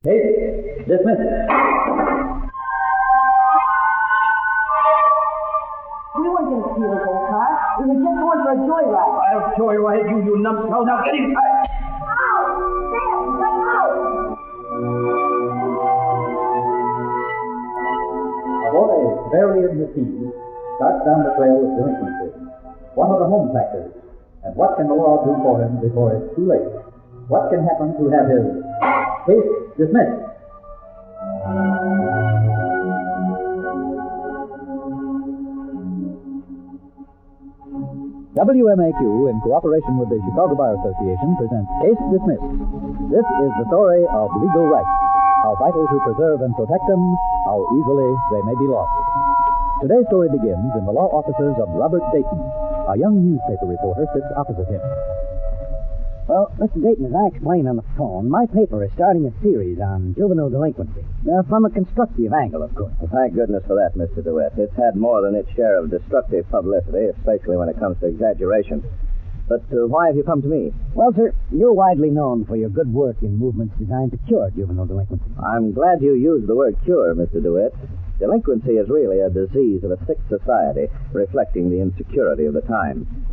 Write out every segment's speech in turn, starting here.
Case dismissed. We weren't going to steal his old car. We were just going for a joyride. I'll joyride you numbskull. Now get inside. Ow! There! Let out! A boy buried in the sea starts down the trail of delinquency. What are the home factors? And what can the law do for him before it's too late? What can happen to have his case dismissed? WMAQ, in cooperation with the Chicago Bar Association, presents Case Dismissed. This is the story of legal rights, how vital to preserve and protect them, how easily they may be lost. Today's story begins in the law offices of Robert Dayton. A young newspaper reporter sits opposite him. Well, Mr. Dayton, as I explained on the phone, my paper is starting a series on juvenile delinquency. From a constructive angle, of course. Well, thank goodness for that, Mr. DeWitt. It's had more than its share of destructive publicity, especially when it comes to exaggeration. But why have you come to me? Well, sir, you're widely known for your good work in movements designed to cure juvenile delinquency. I'm glad you used the word cure, Mr. DeWitt. Delinquency is really a disease of a sick society, reflecting the insecurity of the time.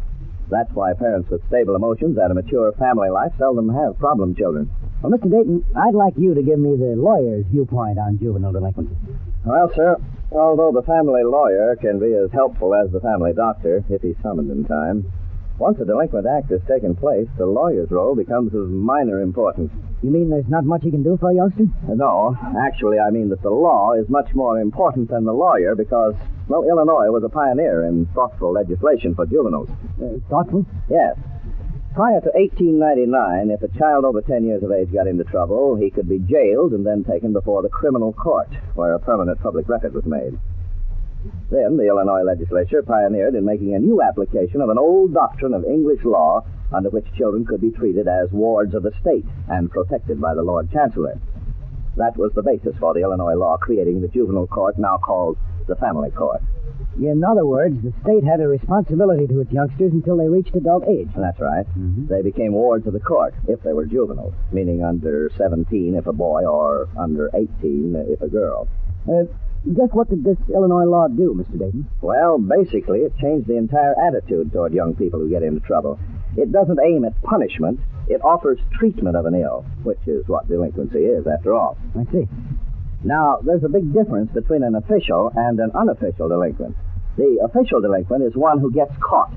That's why parents with stable emotions and a mature family life seldom have problem children. Well, Mr. Dayton, I'd like you to give me the lawyer's viewpoint on juvenile delinquency. Well, sir, although the family lawyer can be as helpful as the family doctor, if he's summoned in time, once a delinquent act has taken place, the lawyer's role becomes of minor importance. You mean there's not much he can do for a youngster? No, actually, I mean that the law is much more important than the lawyer because, well, Illinois was a pioneer in thoughtful legislation for juveniles. Thoughtful? Yes. Prior to 1899, if a child over 10 years of age got into trouble, he could be jailed and then taken before the criminal court, where a permanent public record was made. Then the Illinois legislature pioneered in making a new application of an old doctrine of English law under which children could be treated as wards of the state and protected by the Lord Chancellor. That was the basis for the Illinois law creating the juvenile court, now called the family court. In other words, the state had a responsibility to its youngsters until they reached adult age. That's right. Mm-hmm. They became wards of the court if they were juveniles, meaning under 17 if a boy or under 18 if a girl. Just what did this Illinois law do, Mr. Dayton? Well, basically, it changed the entire attitude toward young people who get into trouble. It doesn't aim at punishment. It offers treatment of an ill, which is what delinquency is, after all. I see. Now, there's a big difference between an official and an unofficial delinquent. The official delinquent is one who gets caught.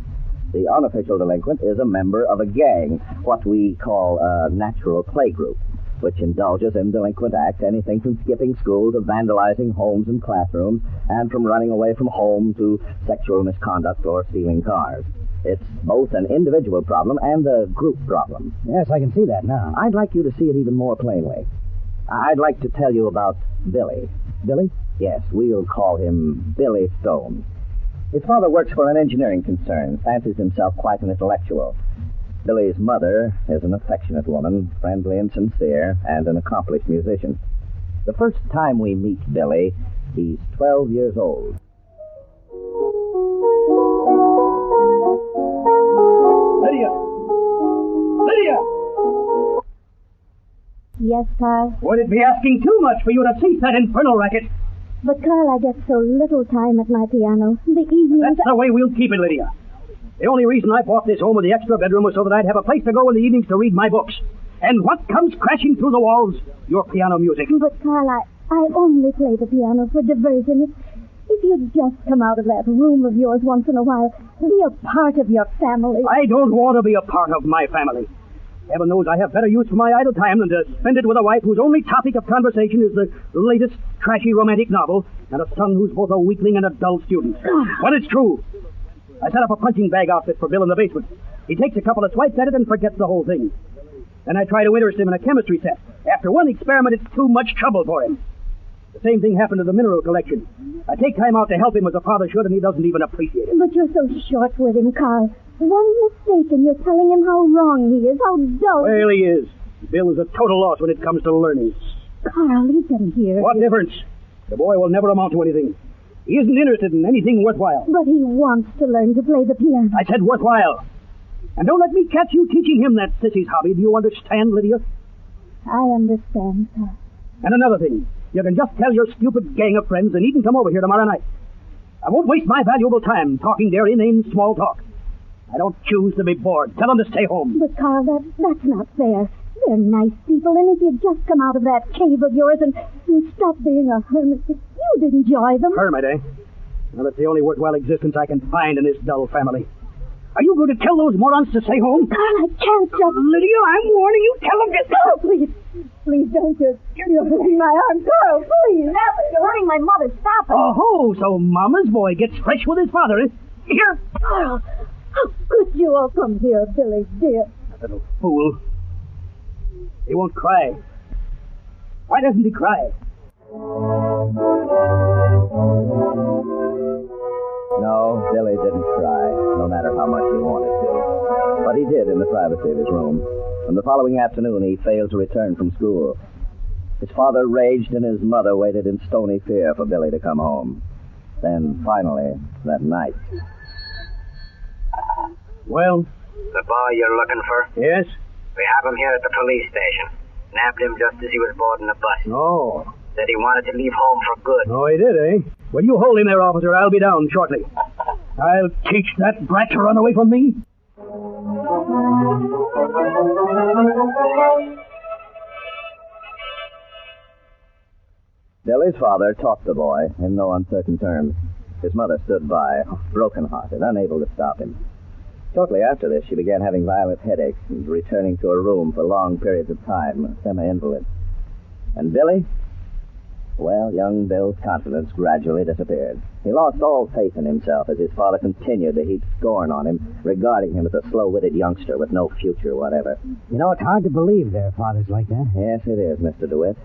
The unofficial delinquent is a member of a gang, what we call a natural playgroup, which indulges in delinquent acts, anything from skipping school to vandalizing homes and classrooms, and from running away from home to sexual misconduct or stealing cars. It's both an individual problem and a group problem. Yes, I can see that now. I'd like you to see it even more plainly. I'd like to tell you about Billy. Billy? Yes, we'll call him Billy Stone. His father works for an engineering concern, fancies himself quite an intellectual. Billy's mother is an affectionate woman, friendly and sincere, and an accomplished musician. The first time we meet Billy, he's 12 years old. Lydia! Lydia! Yes, Carl? Would it be asking too much for you to cease that infernal racket? But, Carl, I get so little time at my piano. The evenings... That's the way we'll keep it, Lydia. The only reason I bought this home with the extra bedroom was so that I'd have a place to go in the evenings to read my books. And what comes crashing through the walls? Your piano music. But, Carl, I only play the piano for diversion. If you'd just come out of that room of yours once in a while, be a part of your family. I don't want to be a part of my family. Heaven knows I have better use for my idle time than to spend it with a wife whose only topic of conversation is the latest trashy romantic novel, and a son who's both a weakling and a dull student. But it's true. I set up a punching bag outfit for Bill in the basement. He takes a couple of swipes at it and forgets the whole thing. Then I try to interest him in a chemistry test. After one experiment, it's too much trouble for him. The same thing happened to the mineral collection. I take time out to help him as a father should, and he doesn't even appreciate it. But you're so short with him, Carl. One mistake and you're telling him how wrong he is, how dull. Well, he is. Bill is a total loss when it comes to learning. Carl, he can hear. What difference? The boy will never amount to anything. He isn't interested in anything worthwhile. But he wants to learn to play the piano. I said worthwhile. And don't let me catch you teaching him that sissy's hobby. Do you understand, Lydia? I understand, Carl. And another thing, you can just tell your stupid gang of friends they needn't come over here tomorrow night. I won't waste my valuable time talking their inane small talk. I don't choose to be bored. Tell them to stay home. But, Carl, that's not fair. They're nice people, and if you'd just come out of that cave of yours and stop being a hermit, you'd enjoy them. Hermit, eh? Well, it's the only worthwhile existence I can find in this dull family. Are you going to tell those morons to stay home? Carl, I can't just... Lydia, I'm warning you. Tell them to... Carl, please. Please don't just... You're hurting my arm. Carl, please. Stop it. You're hurting my mother. Stop it. Oh, so Mama's boy gets fresh with his father, eh? Here. Carl, how could you all come here, Billy, dear? That little fool. He won't cry. Why doesn't he cry? No, Billy didn't cry, no matter how much he wanted to. But he did in the privacy of his room. And the following afternoon, he failed to return from school. His father raged, and his mother waited in stony fear for Billy to come home. Then, finally, that night... Well? The boy you're looking for? Yes? We have him here at the police station. Nabbed him just as he was boarding the bus. Oh. Said he wanted to leave home for good. Oh, he did, eh? Well, you hold him there, officer. I'll be down shortly. I'll teach that brat to run away from me. Billy's father taught the boy in no uncertain terms. His mother stood by, broken-hearted, unable to stop him. Shortly after this, she began having violent headaches and returning to her room for long periods of time, a semi-invalid. And Billy? Well, young Bill's confidence gradually disappeared. He lost all faith in himself as his father continued to heap scorn on him, regarding him as a slow-witted youngster with no future whatever. You know, it's hard to believe there are fathers like that. Yes, it is, Mr. DeWitt.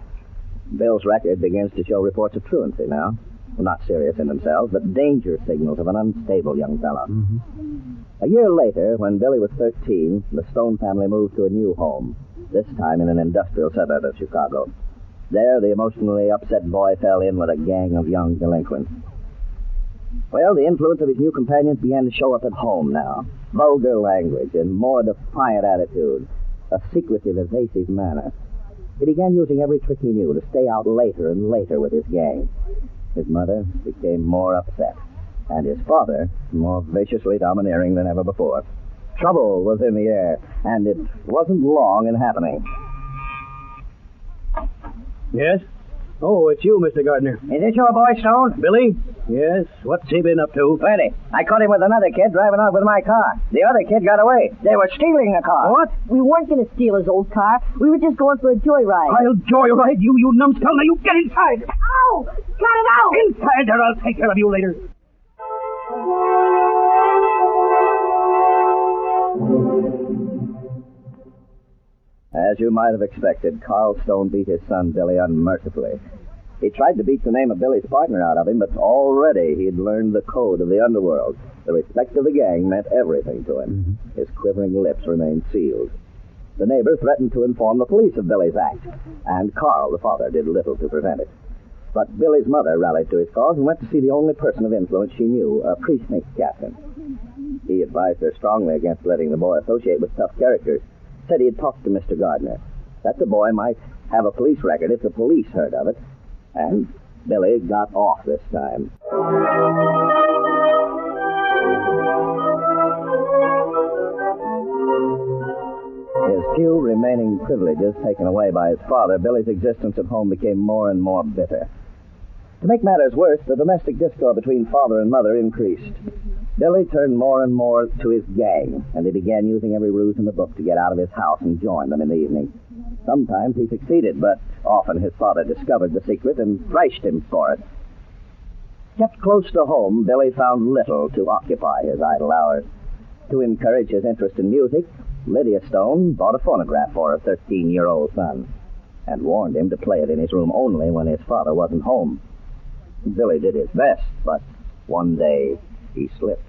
Bill's record begins to show reports of truancy now. Well, not serious in themselves, but danger signals of an unstable young fellow. Mm-hmm. A year later, when Billy was 13, the Stone family moved to a new home, this time in an industrial suburb of Chicago. There, the emotionally upset boy fell in with a gang of young delinquents. Well, the influence of his new companions began to show up at home now. Vulgar language and more defiant attitude, a secretive, evasive manner. He began using every trick he knew to stay out later and later with his gang. His mother became more upset, and his father more viciously domineering than ever before. Trouble was in the air, and it wasn't long in happening. Yes? Oh, it's you, Mr. Gardner. Is this your boy, Stone? Billy? Yes. What's he been up to? Plenty. I caught him with another kid driving out with my car. The other kid got away. They were stealing the car. What? We weren't going to steal his old car. We were just going for a joyride. I'll joyride you, you numbskull. Now you get inside. Ow! Got it out! Inside there. I'll take care of you later. As you might have expected, Carl Stone beat his son Billy unmercifully. He tried to beat the name of Billy's partner out of him, but already he'd learned the code of the underworld. The respect of the gang meant everything to him. Mm-hmm. His quivering lips remained sealed. The neighbor threatened to inform the police of Billy's act, and Carl, the father, did little to prevent it. But Billy's mother rallied to his cause and went to see the only person of influence she knew, a precinct captain. He advised her strongly against letting the boy associate with tough characters. Said he had talked to Mr. Gardner, that the boy might have a police record if the police heard of it. And Billy got off this time. His few remaining privileges taken away by his father, Billy's existence at home became more and more bitter. To make matters worse, the domestic discord between father and mother increased. Billy turned more and more to his gang, and he began using every ruse in the book to get out of his house and join them in the evening. Sometimes he succeeded, but often his father discovered the secret and thrashed him for it. Kept close to home, Billy found little to occupy his idle hours. To encourage his interest in music, Lydia Stone bought a phonograph for her 13-year-old son and warned him to play it in his room only when his father wasn't home. Billy did his best, but one day he slipped.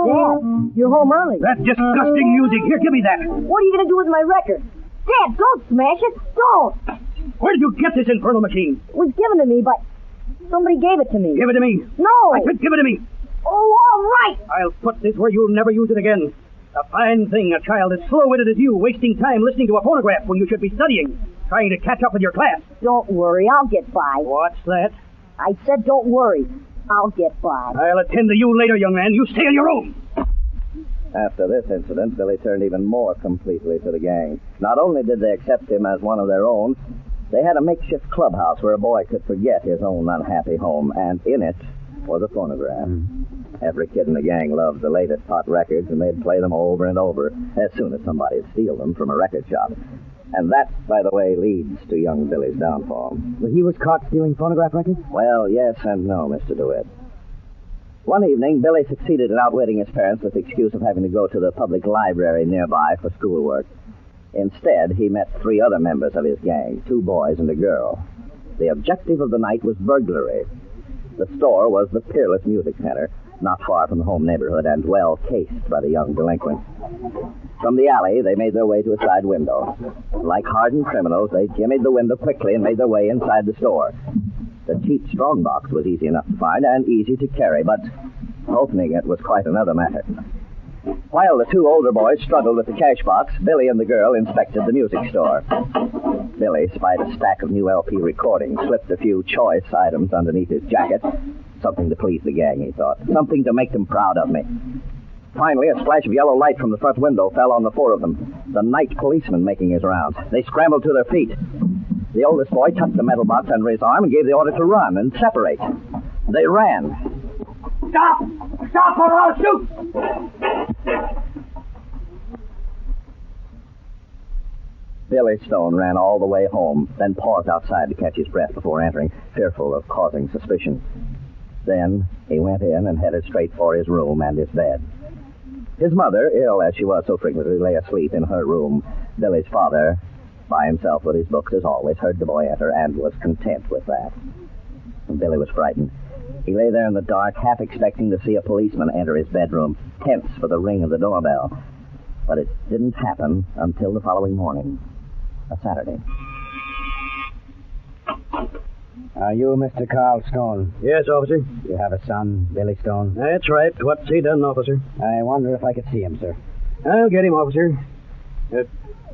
Dad, you're home early. That disgusting music. Here, give me that. What are you going to do with my record? Dad, don't smash it. Don't. Where did you get this infernal machine? It was given to me, but somebody gave it to me. Give it to me. No. I said give it to me. Oh, all right. I'll put this where you'll never use it again. A fine thing, a child as slow-witted as you, wasting time listening to a phonograph when you should be studying, trying to catch up with your class. Don't worry, I'll get by. What's that? I said don't worry. I'll get by. I'll attend to you later, young man. You stay in your room. After this incident, Billy turned even more completely to the gang. Not only did they accept him as one of their own, they had a makeshift clubhouse where a boy could forget his own unhappy home, and in it was a phonograph. Every kid in the gang loved the latest hot records, and they'd play them over and over as soon as somebody'd steal them from a record shop. And that, by the way, leads to young Billy's downfall. Well, he was caught stealing phonograph records? Well, yes and no, Mr. DeWitt. One evening, Billy succeeded in outwitting his parents with the excuse of having to go to the public library nearby for schoolwork. Instead, he met 3 other members of his gang, 2 boys and a girl. The objective of the night was burglary. The store was the Peerless Music Center, not far from the home neighborhood and well cased by the young delinquent. From the alley, they made their way to a side window. Like hardened criminals, they jimmied the window quickly and made their way inside the store. The cheap strongbox was easy enough to find and easy to carry, but opening it was quite another matter. While the 2 older boys struggled with the cash box, Billy and the girl inspected the music store. Billy spied a stack of new LP recordings, slipped a few choice items underneath his jacket. Something to please the gang, he thought. Something to make them proud of me. Finally, a splash of yellow light from the front window fell on the 4 of them. The night policeman making his rounds. They scrambled to their feet. The oldest boy tucked the metal box under his arm and gave the order to run and separate. They ran. Stop! Stop or I'll shoot! Billy Stone ran all the way home, then paused outside to catch his breath before entering, fearful of causing suspicion. Then he went in and headed straight for his room and his bed. His mother, ill as she was so frequently, lay asleep in her room. Billy's father, by himself with his books as always, heard the boy enter and was content with that. And Billy was frightened. He lay there in the dark, half expecting to see a policeman enter his bedroom, tense for the ring of the doorbell. But it didn't happen until the following morning, a Saturday. Are you Mr. Carl Stone? Yes, officer. You have a son, Billy Stone? That's right. What's he done, officer? I wonder if I could see him, sir. I'll get him, officer.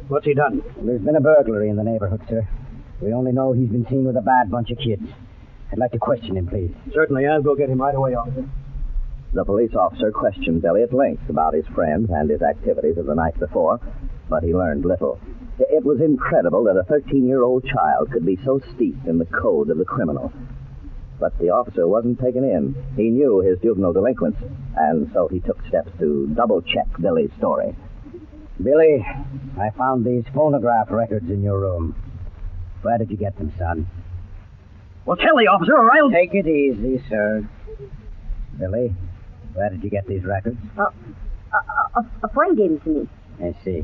What's he done? There's been a burglary in the neighborhood, sir. We only know he's been seen with a bad bunch of kids. I'd like to question him, please. Certainly, I'll go get him right away, officer. The police officer questioned Billy at length about his friends and his activities of the night before, but he learned little. It was incredible that a 13-year-old child could be so steeped in the code of the criminal. But the officer wasn't taken in. He knew his juvenile delinquents, and so he took steps to double-check Billy's story. Billy, I found these phonograph records in your room. Where did you get them, son? Well, tell the officer, or I'll... Take it easy, sir. Billy, where did you get these records? A friend gave them to me. I see.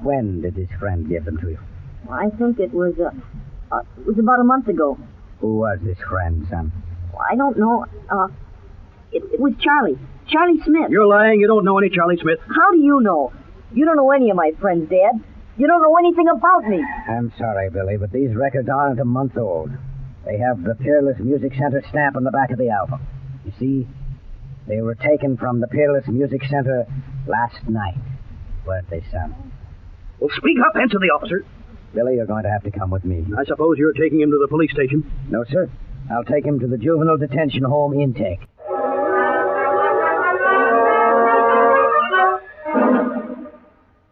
When did this friend give them to you? I think it was about a month ago. Who was this friend, son? I don't know. It was Charlie. Charlie Smith. You're lying. You don't know any Charlie Smith. How do you know? You don't know any of my friends, Dad. You don't know anything about me. I'm sorry, Billy, but these records aren't a month old. They have the Peerless Music Center stamp on the back of the album. You see, they were taken from the Peerless Music Center last night, weren't they, son? Well, speak up. Answer the officer. Billy, you're going to have to come with me. I suppose you're taking him to the police station? No, sir. I'll take him to the Juvenile Detention Home intake.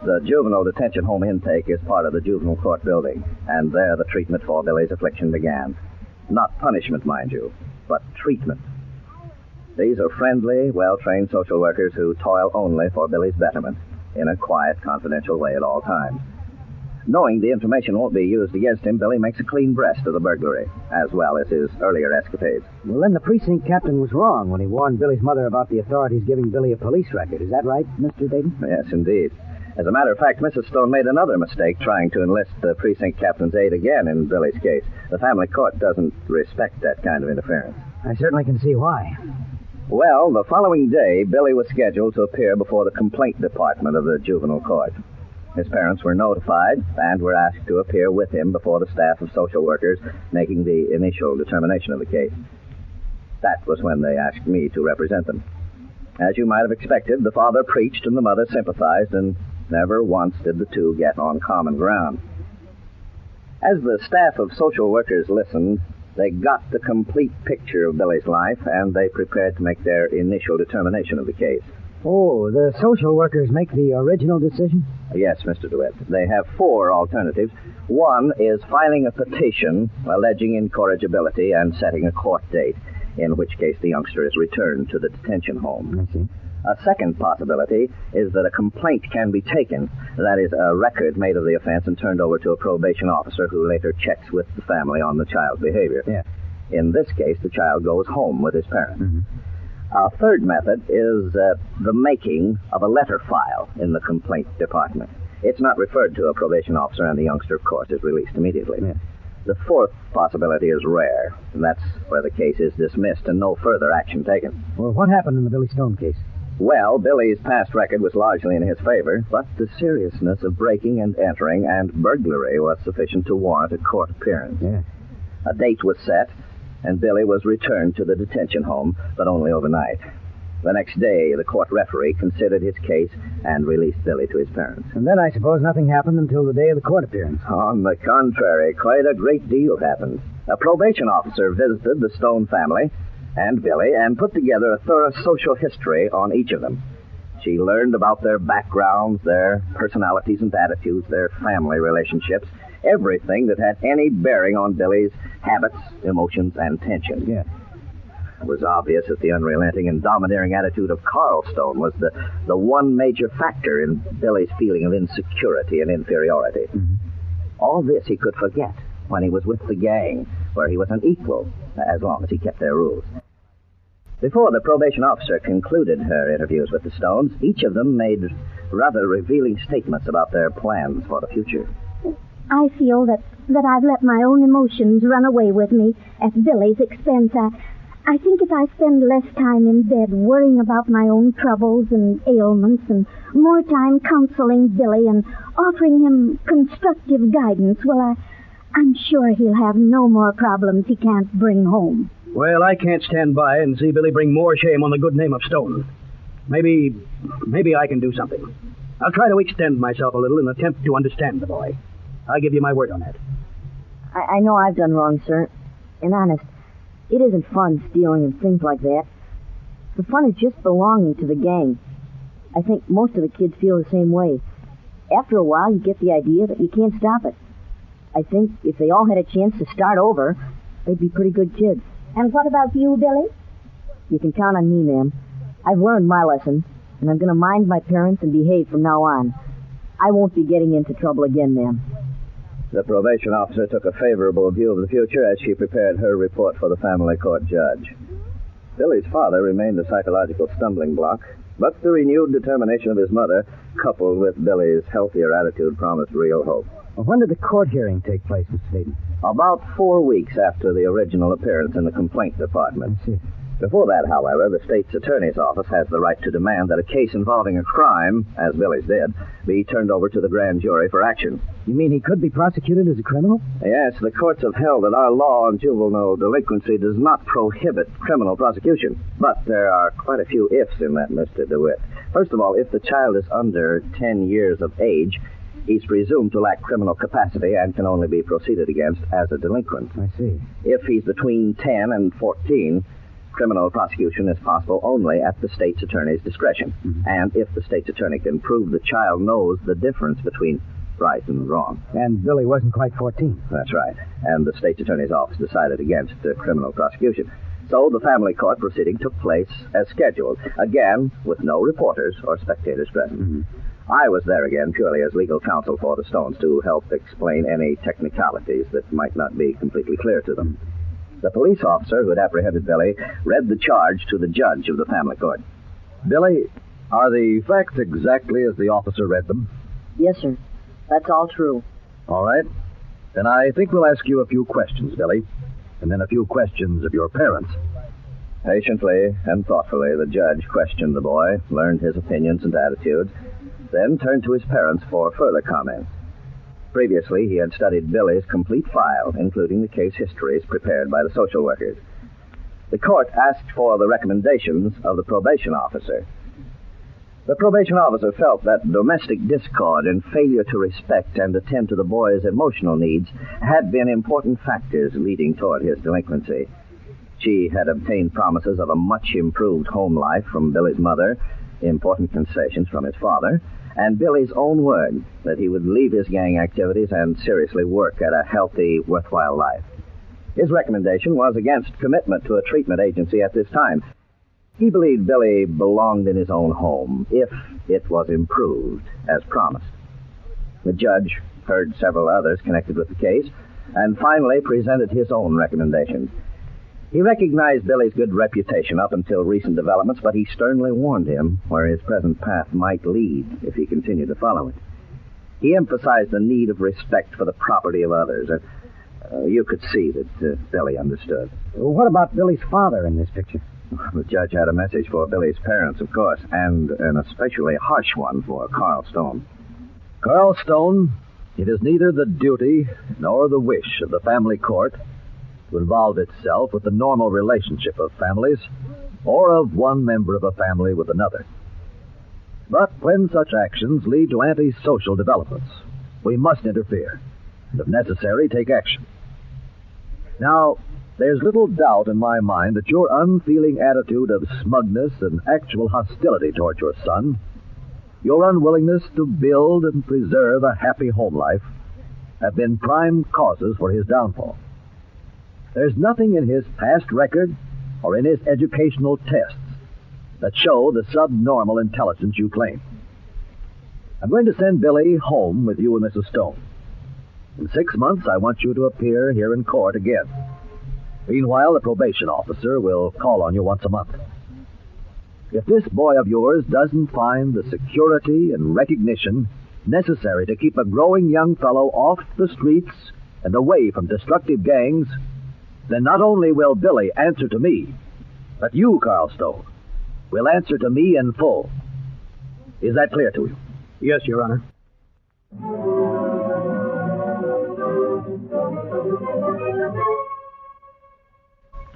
The Juvenile Detention Home intake is part of the juvenile court building, and there the treatment for Billy's affliction began. Not punishment, mind you, but treatment. These are friendly, well-trained social workers who toil only for Billy's betterment, in a quiet, confidential way at all times. Knowing the information won't be used against him, Billy makes a clean breast of the burglary, as well as his earlier escapades. Well, then the precinct captain was wrong when he warned Billy's mother about the authorities giving Billy a police record. Is that right, Mr. Dayton? Yes, indeed. As a matter of fact, Mrs. Stone made another mistake trying to enlist the precinct captain's aid again in Billy's case. The family court doesn't respect that kind of interference. I certainly can see why. Well, the following day, Billy was scheduled to appear before the complaint department of the juvenile court. His parents were notified and were asked to appear with him before the staff of social workers making the initial determination of the case. That was when they asked me to represent them. As you might have expected, the father preached and the mother sympathized, and never once did the two get on common ground. As the staff of social workers listened, they got the complete picture of Billy's life, and they prepared to make their initial determination of the case. Oh, the social workers make the original decision? Yes, Mr. DeWitt. They have 4 alternatives. One is filing a petition alleging incorrigibility and setting a court date, in which case the youngster is returned to the detention home. I see. A second possibility is that a complaint can be taken. That is, a record made of the offense and turned over to a probation officer who later checks with the family on the child's behavior. Yeah. In this case, the child goes home with his parents. Mm-hmm. A third method is the making of a letter file in the complaint department. It's not referred to a probation officer, and the youngster, of course, is released immediately. Yeah. The fourth possibility is rare, and that's where the case is dismissed and no further action taken. Well, what happened in the Billy Stone case? Well, Billy's past record was largely in his favor, but the seriousness of breaking and entering and burglary was sufficient to warrant a court appearance. Yeah. A date was set, and Billy was returned to the detention home, but only overnight. The next day, the court referee considered his case and released Billy to his parents. And then I suppose nothing happened until the day of the court appearance. On the contrary, quite a great deal happened. A probation officer visited the Stone family and Billy and put together a thorough social history on each of them. She learned about their backgrounds, their personalities and attitudes, their family relationships, everything that had any bearing on Billy's habits, emotions, and tensions. Yeah. It was obvious that the unrelenting and domineering attitude of Carl Stone was the one major factor in Billy's feeling of insecurity and inferiority. Mm-hmm. All this he could forget when he was with the gang, where he was an equal, as long as he kept their rules. Before the probation officer concluded her interviews with the Stones, each of them made rather revealing statements about their plans for the future. I feel that I've let my own emotions run away with me at Billy's expense. I think if I spend less time in bed worrying about my own troubles and ailments and more time counseling Billy and offering him constructive guidance, well, I'm sure he'll have no more problems he can't bring home. Well, I can't stand by and see Billy bring more shame on the good name of Stone. Maybe I can do something. I'll try to extend myself a little in an attempt to understand the boy. I'll give you my word on that. I know I've done wrong, sir. And honest, it isn't fun stealing and things like that. The fun is just belonging to the gang. I think most of the kids feel the same way. After a while, you get the idea that you can't stop it. I think if they all had a chance to start over, they'd be pretty good kids. And what about you, Billy? You can count on me, ma'am. I've learned my lesson, and I'm going to mind my parents and behave from now on. I won't be getting into trouble again, ma'am. The probation officer took a favorable view of the future as she prepared her report for the family court judge. Billy's father remained a psychological stumbling block, but the renewed determination of his mother, coupled with Billy's healthier attitude, promised real hope. Well, when did the court hearing take place, Mr. Dayton? About 4 weeks after the original appearance in the complaint department. I see. Before that, however, the state's attorney's office has the right to demand that a case involving a crime, as Billy's did, be turned over to the grand jury for action. You mean he could be prosecuted as a criminal? Yes, the courts have held that our law on juvenile delinquency does not prohibit criminal prosecution. But there are quite a few ifs in that, Mr. DeWitt. First of all, if the child is under 10 years of age, he's presumed to lack criminal capacity and can only be proceeded against as a delinquent. I see. If he's between 10 and 14, criminal prosecution is possible only at the state's attorney's discretion. Mm-hmm. And if the state's attorney can prove the child knows the difference between right and wrong. And Billy wasn't quite 14. That's right. And the state's attorney's office decided against criminal prosecution. So the family court proceeding took place as scheduled, again with no reporters or spectators present. Mm-hmm. I was there again purely as legal counsel for the Stones to help explain any technicalities that might not be completely clear to them. The police officer who had apprehended Billy read the charge to the judge of the family court. Billy, are the facts exactly as the officer read them? Yes, sir. That's all true. All right. Then I think we'll ask you a few questions, Billy, and then a few questions of your parents. Patiently and thoughtfully, the judge questioned the boy, learned his opinions and attitudes, then turned to his parents for further comments. Previously, he had studied Billy's complete file, including the case histories prepared by the social workers. The court asked for the recommendations of the probation officer. The probation officer felt that domestic discord and failure to respect and attend to the boy's emotional needs had been important factors leading toward his delinquency. She had obtained promises of a much improved home life from Billy's mother, important concessions from his father, and Billy's own word that he would leave his gang activities and seriously work at a healthy, worthwhile life. His recommendation was against commitment to a treatment agency at this time. He believed Billy belonged in his own home, if it was improved, as promised. The judge heard several others connected with the case, and finally presented his own recommendations. He recognized Billy's good reputation up until recent developments, but he sternly warned him where his present path might lead if he continued to follow it. He emphasized the need of respect for the property of others. You could see that Billy understood. Well, what about Billy's father in this picture? The judge had a message for Billy's parents, of course, and an especially harsh one for Carl Stone. Carl Stone, it is neither the duty nor the wish of the family court to involve itself with the normal relationship of families or of one member of a family with another. But when such actions lead to antisocial developments, we must interfere, and if necessary, take action. Now, there's little doubt in my mind that your unfeeling attitude of smugness and actual hostility toward your son, your unwillingness to build and preserve a happy home life, have been prime causes for his downfall. There's nothing in his past record or in his educational tests that show the subnormal intelligence you claim. I'm going to send Billy home with you and Mrs. Stone. In 6 months, I want you to appear here in court again. Meanwhile, the probation officer will call on you once a month. If this boy of yours doesn't find the security and recognition necessary to keep a growing young fellow off the streets and away from destructive gangs, then not only will Billy answer to me, but you, Carl Stone, will answer to me in full. Is that clear to you? Yes, Your Honor.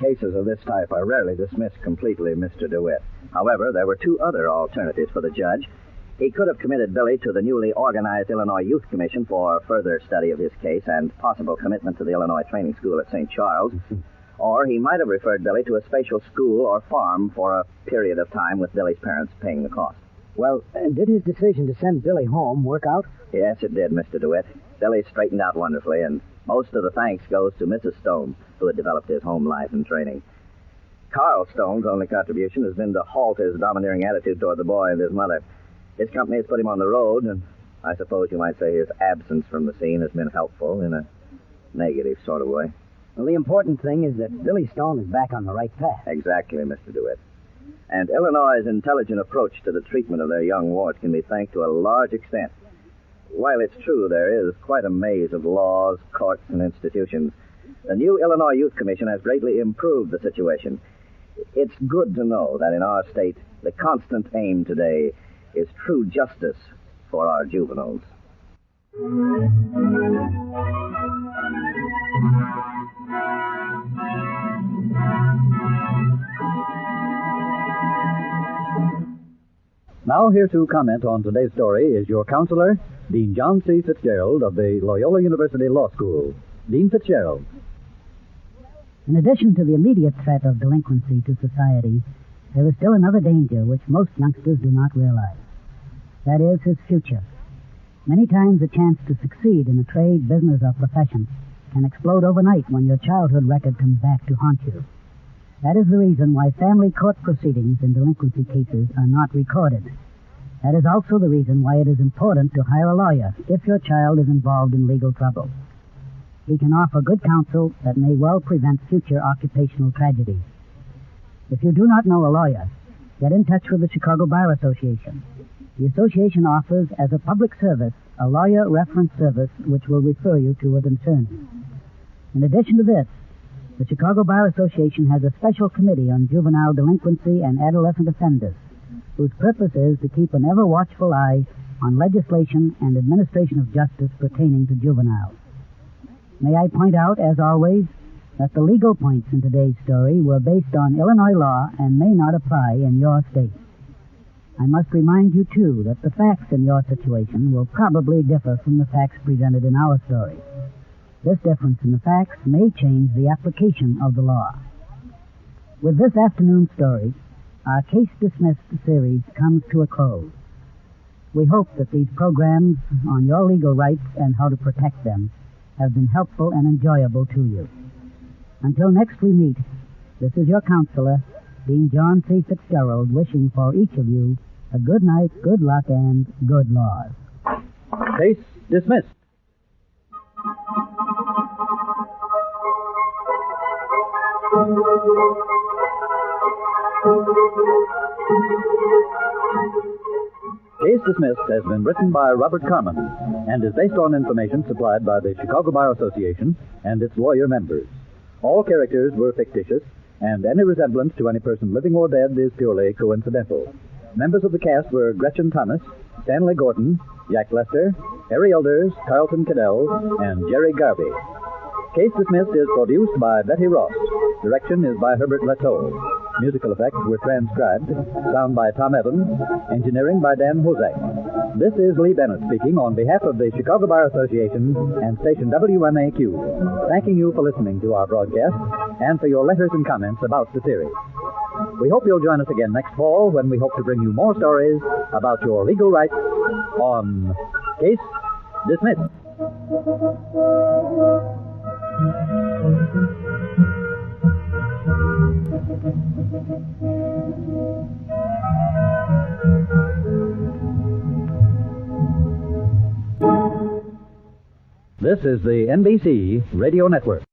Cases of this type are rarely dismissed completely, Mr. DeWitt. However, there were 2 other alternatives for the judge. He could have committed Billy to the newly organized Illinois Youth Commission for further study of his case and possible commitment to the Illinois Training School at St. Charles. Or he might have referred Billy to a special school or farm for a period of time with Billy's parents paying the cost. Well, did his decision to send Billy home work out? Yes, it did, Mr. DeWitt. Billy straightened out wonderfully, and most of the thanks goes to Mrs. Stone, who had developed his home life and training. Carl Stone's only contribution has been to halt his domineering attitude toward the boy and his mother. His company has put him on the road, and I suppose you might say his absence from the scene has been helpful in a negative sort of way. Well, the important thing is that Billy Stone is back on the right path. Exactly, Mr. DeWitt. And Illinois' intelligent approach to the treatment of their young wards can be thanked to a large extent. While it's true there is quite a maze of laws, courts, and institutions, the new Illinois Youth Commission has greatly improved the situation. It's good to know that in our state, the constant aim today is true justice for our juveniles. Now here to comment on today's story is your counselor, Dean John C. Fitzgerald of the Loyola University Law School. Dean Fitzgerald. In addition to the immediate threat of delinquency to society, there is still another danger which most youngsters do not realize. That is his future. Many times a chance to succeed in a trade, business, or profession can explode overnight when your childhood record comes back to haunt you. That is the reason why family court proceedings in delinquency cases are not recorded. That is also the reason why it is important to hire a lawyer if your child is involved in legal trouble. He can offer good counsel that may well prevent future occupational tragedies. If you do not know a lawyer, get in touch with the Chicago Bar Association. The association offers, as a public service, a lawyer reference service which will refer you to an attorney. In addition to this, the Chicago Bar Association has a special committee on juvenile delinquency and adolescent offenders, whose purpose is to keep an ever-watchful eye on legislation and administration of justice pertaining to juveniles. May I point out, as always, that the legal points in today's story were based on Illinois law and may not apply in your state. I must remind you, too, that the facts in your situation will probably differ from the facts presented in our story. This difference in the facts may change the application of the law. With this afternoon's story, our Case Dismissed series comes to a close. We hope that these programs on your legal rights and how to protect them have been helpful and enjoyable to you. Until next we meet, this is your counselor, Dean John C. Fitzgerald, wishing for each of you a good night, good luck, and good laws. Case dismissed. Case Dismissed has been written by Robert Carman and is based on information supplied by the Chicago Bar Association and its lawyer members. All characters were fictitious, and any resemblance to any person living or dead is purely coincidental. Members of the cast were Gretchen Thomas, Stanley Gordon, Jack Lester, Harry Elders, Carlton Cadell, and Jerry Garvey. Case Dismissed is produced by Betty Ross. Direction is by Herbert Leteau. Musical effects were transcribed. Sound by Tom Evans. Engineering by Dan Hozak. This is Lee Bennett speaking on behalf of the Chicago Bar Association and station WMAQ, thanking you for listening to our broadcast and for your letters and comments about the series. We hope you'll join us again next fall when we hope to bring you more stories about your legal rights on Case Dismissed. This is the NBC Radio Network.